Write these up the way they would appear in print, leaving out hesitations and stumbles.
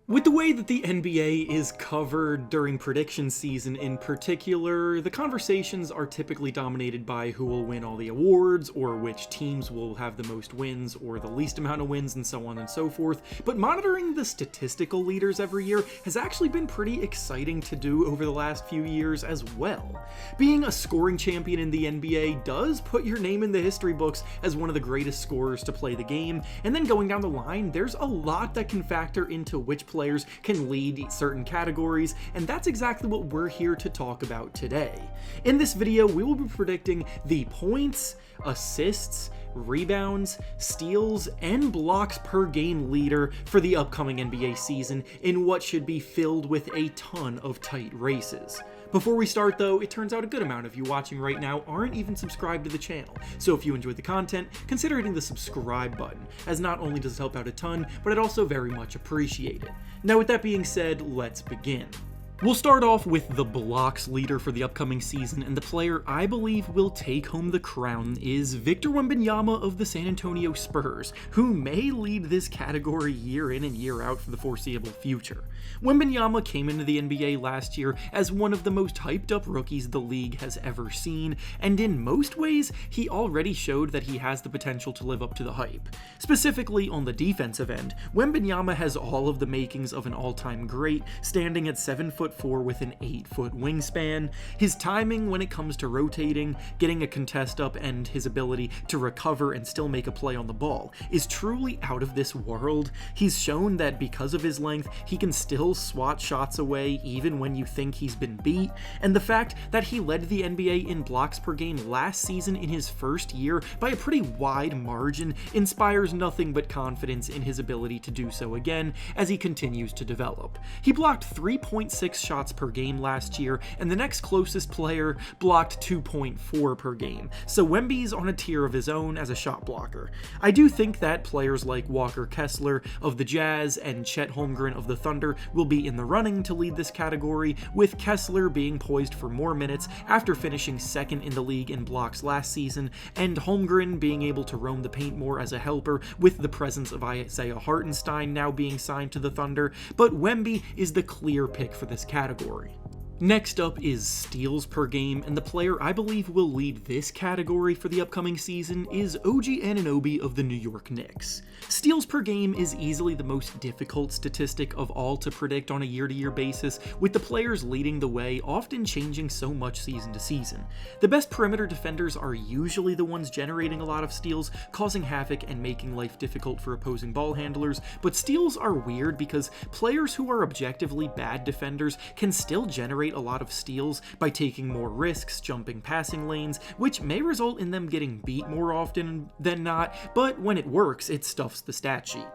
With the way that the NBA is covered during prediction season in particular, the conversations are typically dominated by who will win all the awards, or which teams will have the most wins or the least amount of wins, and so on and so forth. But monitoring the statistical leaders every year has actually been pretty exciting to do over the last few years as well. Being a scoring champion in the NBA does put your name in the history books as one of the greatest scorers to play the game, and then going down the line, there's a lot that can factor into which players can lead certain categories, and that's exactly what we're here to talk about today. In this video, we will be predicting the points, assists, rebounds, steals, and blocks per game leader for the upcoming NBA season in what should be filled with a ton of tight races. Before we start though, it turns out a good amount of you watching right now aren't even subscribed to the channel, so if you enjoyed the content, consider hitting the subscribe button, as not only does it help out a ton, but I'd also very much appreciate it. Now with that being said, let's begin. We'll start off with the blocks leader for the upcoming season, and the player I believe will take home the crown is Victor Wembanyama of the San Antonio Spurs, who may lead this category year in and year out for the foreseeable future. Wembanyama came into the NBA last year as one of the most hyped up rookies the league has ever seen, and in most ways, he already showed that he has the potential to live up to the hype. Specifically on the defensive end, Wembanyama has all of the makings of an all-time great, standing at 7'4" with an 8-foot wingspan. His timing when it comes to rotating, getting a contest up, and his ability to recover and still make a play on the ball is truly out of this world. He's shown that because of his length, he can still swat shots away even when you think he's been beat, and the fact that he led the NBA in blocks per game last season in his first year by a pretty wide margin inspires nothing but confidence in his ability to do so again as he continues to develop. He blocked 3.6 shots per game last year, and the next closest player blocked 2.4 per game, so Wemby's on a tier of his own as a shot blocker. I do think that players like Walker Kessler of the Jazz and Chet Holmgren of the Thunder will be in the running to lead this category, with Kessler being poised for more minutes after finishing second in the league in blocks last season, and Holmgren being able to roam the paint more as a helper with the presence of Isaiah Hartenstein now being signed to the Thunder, but Wemby is the clear pick for this category. Next up is steals per game, and the player I believe will lead this category for the upcoming season is OG Anunoby of the New York Knicks. Steals per game is easily the most difficult statistic of all to predict on a year-to-year basis, with the players leading the way often changing so much season to season. The best perimeter defenders are usually the ones generating a lot of steals, causing havoc and making life difficult for opposing ball handlers, but steals are weird because players who are objectively bad defenders can still generate a lot of steals by taking more risks, jumping passing lanes, which may result in them getting beat more often than not, but when it works, it stuffs the stat sheet.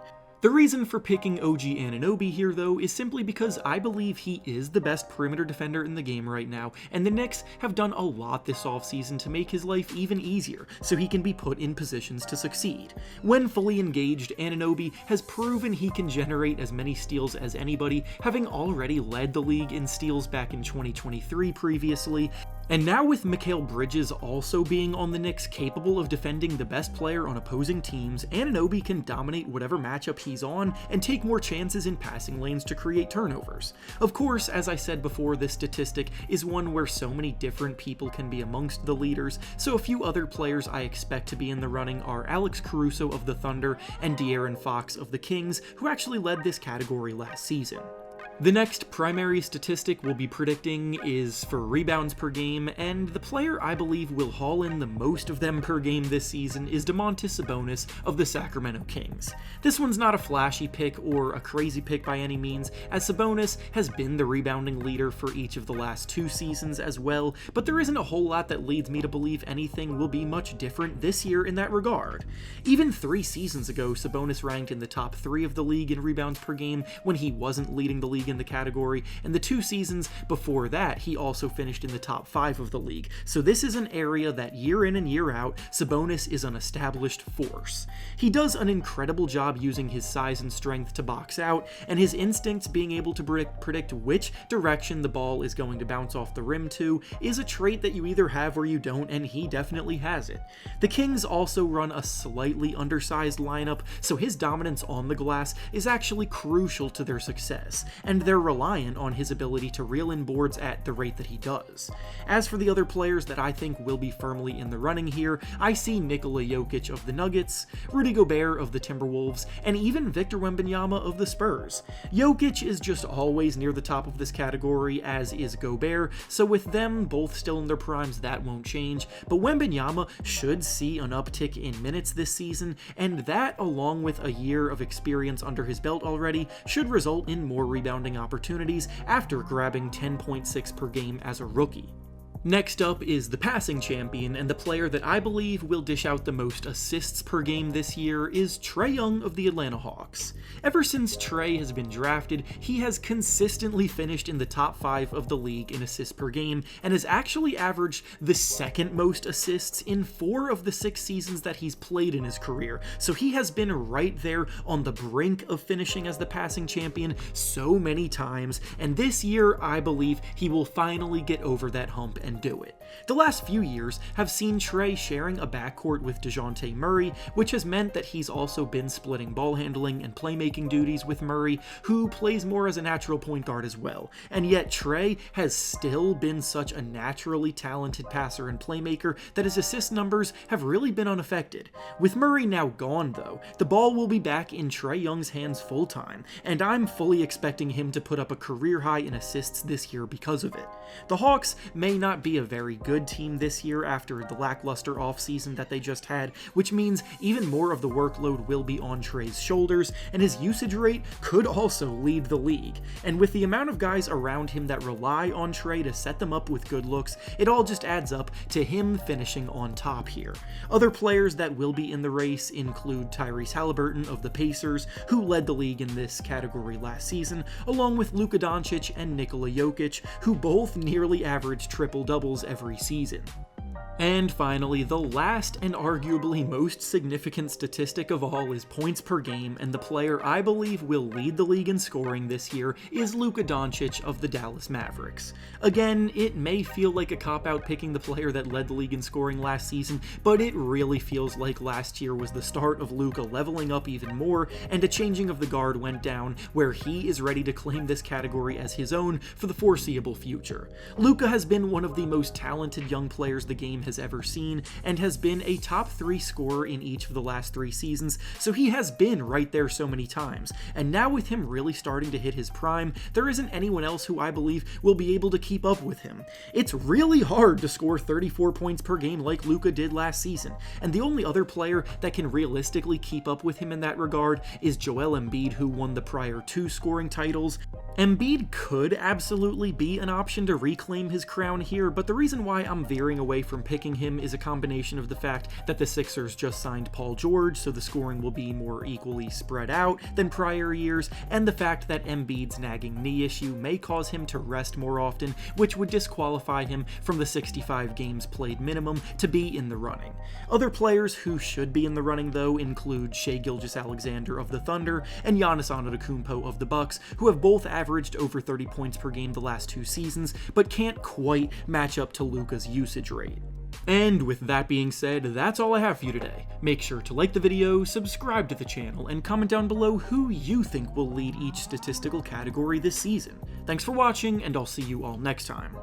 The reason for picking OG Anunoby here though is simply because I believe he is the best perimeter defender in the game right now, and the Knicks have done a lot this offseason to make his life even easier so he can be put in positions to succeed. When fully engaged, Anunoby has proven he can generate as many steals as anybody, having already led the league in steals back in 2023 previously. And now with Mikal Bridges also being on the Knicks capable of defending the best player on opposing teams, Anunoby can dominate whatever matchup he's on and take more chances in passing lanes to create turnovers. Of course, as I said before, this statistic is one where so many different people can be amongst the leaders, so a few other players I expect to be in the running are Alex Caruso of the Thunder and De'Aaron Fox of the Kings, who actually led this category last season. The next primary statistic we'll be predicting is for rebounds per game, and the player I believe will haul in the most of them per game this season is Domantas Sabonis of the Sacramento Kings. This one's not a flashy pick or a crazy pick by any means, as Sabonis has been the rebounding leader for each of the last 2 seasons as well, but there isn't a whole lot that leads me to believe anything will be much different this year in that regard. Even 3 seasons ago, Sabonis ranked in the top 3 of the league in rebounds per game when he wasn't leading the league league in the category, and the 2 seasons before that, he also finished in the top 5 of the league. So this is an area that year in and year out, Sabonis is an established force. He does an incredible job using his size and strength to box out, and his instincts being able to predict which direction the ball is going to bounce off the rim to is a trait that you either have or you don't, and he definitely has it. The Kings also run a slightly undersized lineup, so his dominance on the glass is actually crucial to their success, and they're reliant on his ability to reel in boards at the rate that he does. As for the other players that I think will be firmly in the running here, I see Nikola Jokic of the Nuggets, Rudy Gobert of the Timberwolves, and even Victor Wembanyama of the Spurs. Jokic is just always near the top of this category, as is Gobert, so with them both still in their primes, that won't change, but Wembanyama should see an uptick in minutes this season, and that, along with a year of experience under his belt already, should result in more rebounding opportunities after grabbing 10.6 per game as a rookie. Next up is the passing champion, and the player that I believe will dish out the most assists per game this year is Trae Young of the Atlanta Hawks. Ever since Trae has been drafted, he has consistently finished in the top 5 of the league in assists per game, and has actually averaged the second most assists in 4 of the 6 seasons that he's played in his career, so he has been right there on the brink of finishing as the passing champion so many times, and this year I believe he will finally get over that hump and do it. The last few years have seen Trae sharing a backcourt with DeJounte Murray, which has meant that he's also been splitting ball handling and playmaking duties with Murray, who plays more as a natural point guard as well. And yet Trae has still been such a naturally talented passer and playmaker that his assist numbers have really been unaffected. With Murray now gone though, the ball will be back in Trae Young's hands full time, and I'm fully expecting him to put up a career high in assists this year because of it. The Hawks may not be a very good team this year after the lackluster offseason that they just had, which means even more of the workload will be on Trae's shoulders, and his usage rate could also lead the league. And with the amount of guys around him that rely on Trae to set them up with good looks, it all just adds up to him finishing on top here. Other players that will be in the race include Tyrese Halliburton of the Pacers, who led the league in this category last season, along with Luka Doncic and Nikola Jokic, who both nearly average triple-doubles every season. And finally, the last and arguably most significant statistic of all is points per game, and the player I believe will lead the league in scoring this year is Luka Doncic of the Dallas Mavericks. Again, it may feel like a cop-out picking the player that led the league in scoring last season, but it really feels like last year was the start of Luka leveling up even more, and a changing of the guard went down, where he is ready to claim this category as his own for the foreseeable future. Luka has been one of the most talented young players the game has ever seen, and has been a top 3 scorer in each of the last 3 seasons, so he has been right there so many times. And now with him really starting to hit his prime, there isn't anyone else who I believe will be able to keep up with him. It's really hard to score 34 points per game like Luka did last season, and the only other player that can realistically keep up with him in that regard is Joel Embiid, who won the prior 2 scoring titles. Embiid could absolutely be an option to reclaim his crown here, but the reason why I'm veering away from picking him is a combination of the fact that the Sixers just signed Paul George, so the scoring will be more equally spread out than prior years, and the fact that Embiid's nagging knee issue may cause him to rest more often, which would disqualify him from the 65 games played minimum to be in the running. Other players who should be in the running though include Shai Gilgeous-Alexander of the Thunder and Giannis Antetokounmpo of the Bucks, who have both averaged over 30 points per game the last 2 seasons, but can't quite match up to Luka's usage rate. And with that being said, that's all I have for you today. Make sure to like the video, subscribe to the channel, and comment down below who you think will lead each statistical category this season. Thanks for watching, and I'll see you all next time.